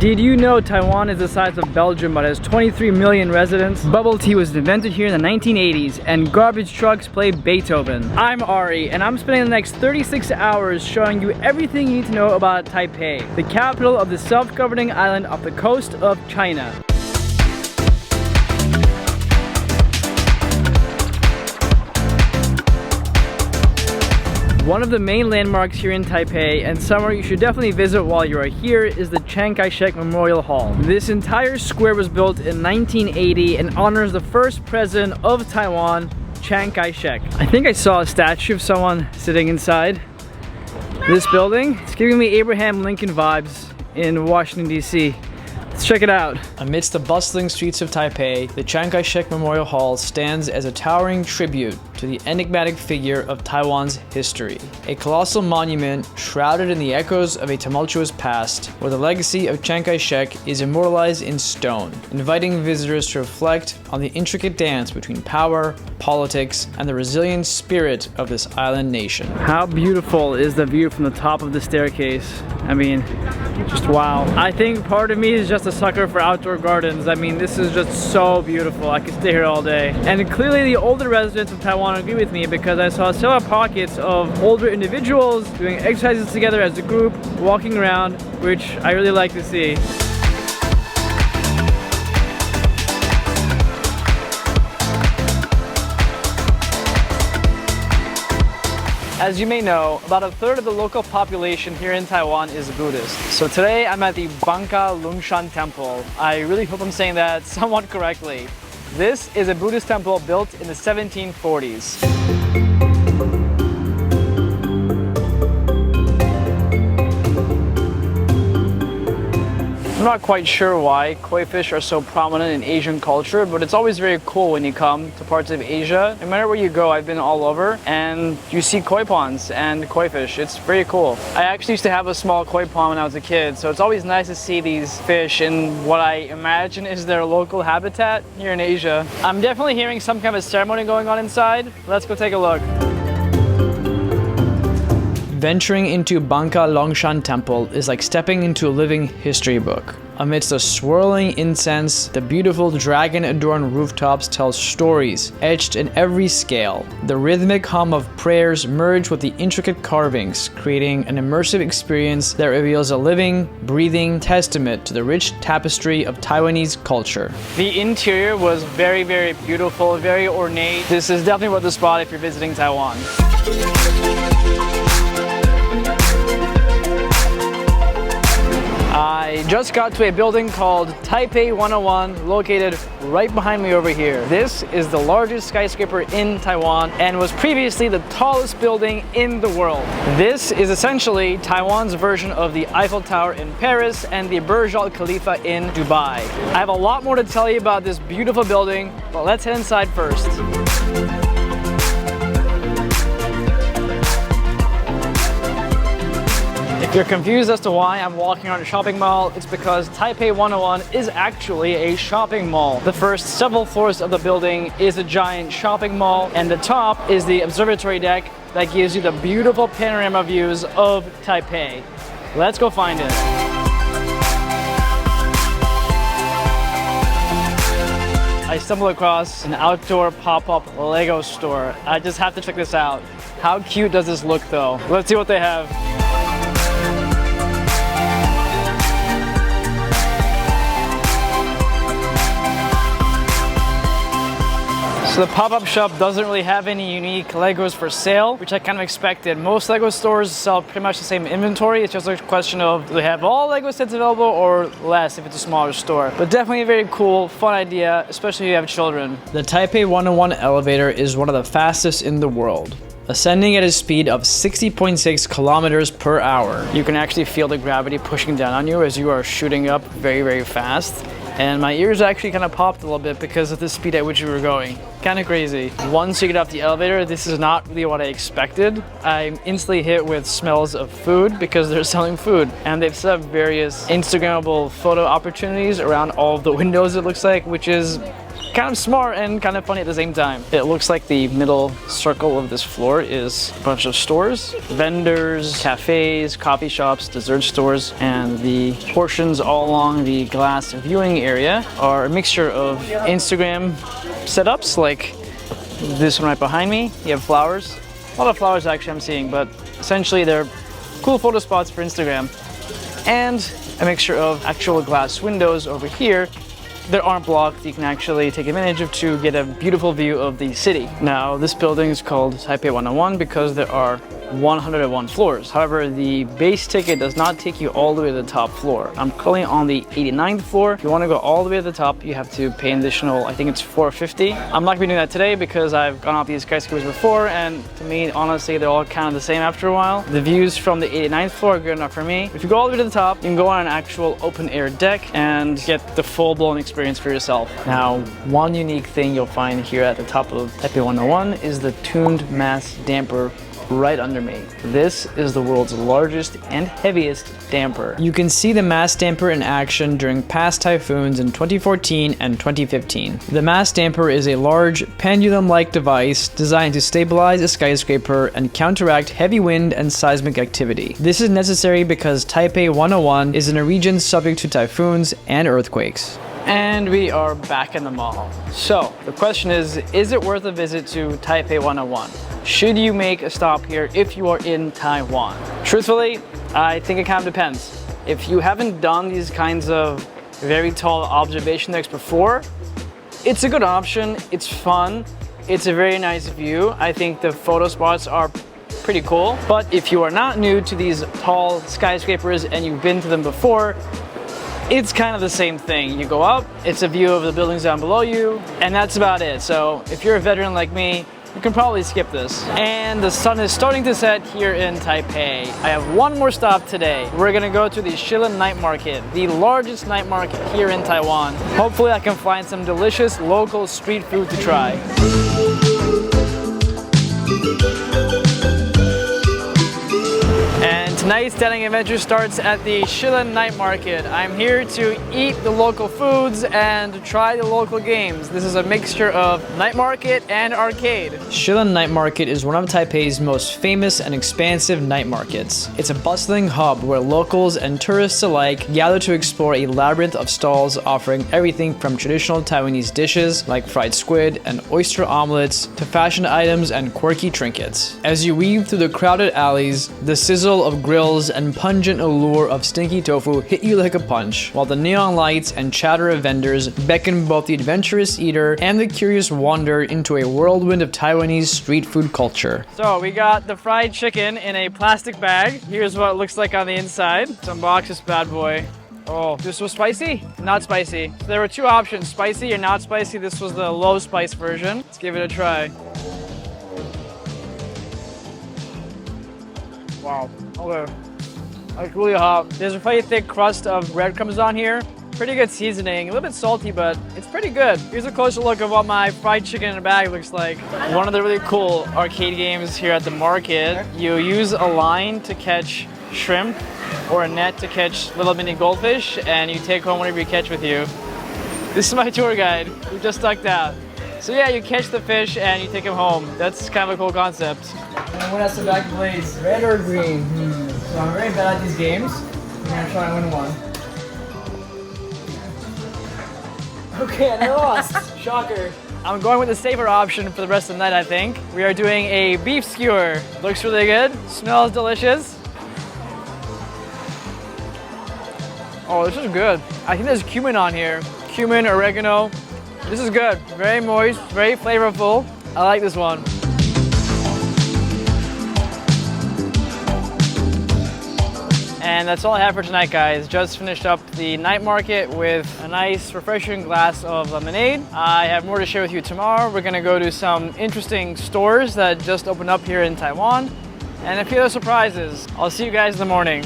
Did you know Taiwan is the size of Belgium but has 23 million residents? Bubble tea was invented here in the 1980s and garbage trucks play Beethoven. I'm Ari and I'm spending the next 36 hours showing you everything you need to know about Taipei, the capital of the self-governing island off the coast of China. One of the main landmarks here in Taipei, and somewhere you should definitely visit while you are here, is the Chiang Kai-shek Memorial Hall. This entire square was built in 1980 and honors the first president of Taiwan, Chiang Kai-shek. I think I saw a statue of someone sitting inside this building. It's giving me Abraham Lincoln vibes in Washington, D.C. Let's check it out. Amidst the bustling streets of Taipei, the Chiang Kai-shek Memorial Hall stands as a towering tribute to the enigmatic figure of Taiwan's history. A colossal monument shrouded in the echoes of a tumultuous past, where the legacy of Chiang Kai-shek is immortalized in stone, inviting visitors to reflect on the intricate dance between power, politics, and the resilient spirit of this island nation. How beautiful is the view from the top of the staircase? I mean, just wow. I think part of me is just a sucker for outdoor gardens. I mean, this is just so beautiful. I could stay here all day. And clearly the older residents of Taiwan agree with me, because I saw several pockets of older individuals doing exercises together as a group, walking around, which I really like to see. As you may know, about a third of the local population here in Taiwan is Buddhist. So today I'm at the Bangka Lungshan Temple. I really hope I'm saying that somewhat correctly. This is a Buddhist temple built in the 1740s. I'm not quite sure why koi fish are so prominent in Asian culture, but it's always very cool when you come to parts of Asia. No matter where you go, I've been all over, and you see koi ponds and koi fish. It's very cool. I actually used to have a small koi pond when I was a kid, so it's always nice to see these fish in what I imagine is their local habitat here in Asia. I'm definitely hearing some kind of ceremony going on inside. Let's go take a look. Venturing into Bangka Lungshan Temple is like stepping into a living history book. Amidst the swirling incense, the beautiful dragon-adorned rooftops tell stories etched in every scale. The rhythmic hum of prayers merge with the intricate carvings, creating an immersive experience that reveals a living, breathing testament to the rich tapestry of Taiwanese culture. The interior was very, very beautiful, very ornate. This is definitely worth the spot if you're visiting Taiwan. I just got to a building called Taipei 101, located right behind me over here. This is the largest skyscraper in Taiwan and was previously the tallest building in the world. This is essentially Taiwan's version of the Eiffel Tower in Paris and the Burj Al Khalifa in Dubai. I have a lot more to tell you about this beautiful building, but let's head inside first. If you're confused as to why I'm walking around a shopping mall, it's because Taipei 101 is actually a shopping mall. The first several floors of the building is a giant shopping mall, and the top is the observatory deck that gives you the beautiful panorama views of Taipei. Let's go find it. I stumbled across an outdoor pop-up Lego store. I just have to check this out. How cute does this look though? Let's see what they have. So the pop-up shop doesn't really have any unique Legos for sale, which I kind of expected. Most Lego stores sell pretty much the same inventory. It's just a question of, do they have all Lego sets available or less if it's a smaller store? But definitely a very cool, fun idea, especially if you have children. The Taipei 101 elevator is one of the fastest in the world, ascending at a speed of 60.6 kilometers per hour. You can actually feel the gravity pushing down on you as you are shooting up very, very fast. And my ears actually kind of popped a little bit because of the speed at which we were going. Kind of crazy. Once you get off the elevator, this is not really what I expected. I'm instantly hit with smells of food because they're selling food. And they've set up various Instagrammable photo opportunities around all of the windows, it looks like, which is kind of smart and kind of funny at the same time. It looks like the middle circle of this floor is a bunch of stores, vendors, cafes, coffee shops, dessert stores, and the portions all along the glass viewing area are a mixture of Instagram setups, like this one right behind me. You have flowers. A lot of flowers actually I'm seeing, but essentially they're cool photo spots for Instagram. And a mixture of actual glass windows over here that aren't blocked. You can actually take advantage of to get a beautiful view of the city. Now, this building is called Taipei 101 because there are 101 floors. However, the base ticket does not take you all the way to the top floor. I'm currently on the 89th floor. If you want to go all the way to the top, you have to pay an additional, I think it's $4.50. I'm not going to be doing that today because I've gone off these skyscrapers before, and to me, honestly, they're all kind of the same after a while. The views from the 89th floor are good enough for me. If you go all the way to the top, you can go on an actual open air deck and get the full-blown experience for yourself. Now, one unique thing you'll find here at the top of Taipei 101 is the tuned mass damper right under me. This is the world's largest and heaviest damper. You can see the mass damper in action during past typhoons in 2014 and 2015. The mass damper is a large pendulum-like device designed to stabilize a skyscraper and counteract heavy wind and seismic activity. This is necessary because Taipei 101 is in a region subject to typhoons and earthquakes. And we are back in the mall. So the question is it worth a visit to Taipei 101? Should you make a stop here if you are in Taiwan? Truthfully, I think it kind of depends. If you haven't done these kinds of very tall observation decks before, it's a good option. It's fun. It's a very nice view. I think the photo spots are pretty cool. But if you are not new to these tall skyscrapers and you've been to them before, it's kind of the same thing. You go up, it's a view of the buildings down below you, and that's about it. So if you're a veteran like me, you can probably skip this. And the sun is starting to set here in Taipei. I have one more stop today. We're gonna go to the Shilin Night Market, the largest night market here in Taiwan. Hopefully I can find some delicious local street food to try. And tonight's dining adventure starts at the Shilin Night Market. I'm here to eat the local foods and to try the local games. This is a mixture of night market and arcade. Shilin Night Market is one of Taipei's most famous and expansive night markets. It's a bustling hub where locals and tourists alike gather to explore a labyrinth of stalls offering everything from traditional Taiwanese dishes like fried squid and oyster omelets to fashion items and quirky trinkets. As you weave through the crowded alleys, the sizzle of grills and pungent allure of stinky tofu hit you like a punch, while the neon lights and chatter of vendors beckon both the adventurous eater and the curious wanderer into a whirlwind of Taiwanese street food culture. So we got the fried chicken in a plastic bag. Here's what it looks like on the inside. Let's unbox this bad boy. Oh, this was spicy? Not spicy. So there were two options, spicy or not spicy. This was the low spice version. Let's give it a try. Wow, okay. Like really hot. There's a pretty thick crust of breadcrumbs on here. Pretty good seasoning, a little bit salty, but it's pretty good. Here's a closer look of what my fried chicken in a bag looks like. One of the really cool arcade games here at the market, you use a line to catch shrimp or a net to catch little mini goldfish, and you take home whatever you catch with you. This is my tour guide who just ducked out. So yeah, you catch the fish and you take them home. That's kind of a cool concept. And what has the back blades, red or green? So I'm very bad at these games. I'm gonna try and win one. Okay, and I lost. Shocker. I'm going with the safer option for the rest of the night, I think. We are doing a beef skewer. Looks really good. Smells delicious. Oh, this is good. I think there's cumin on here. Cumin, oregano. This is good. Very moist, very flavorful. I like this one. And that's all I have for tonight, guys. Just finished up the night market with a nice, refreshing glass of lemonade. I have more to share with you tomorrow. We're gonna go to some interesting stores that just opened up here in Taiwan and a few other surprises. I'll see you guys in the morning.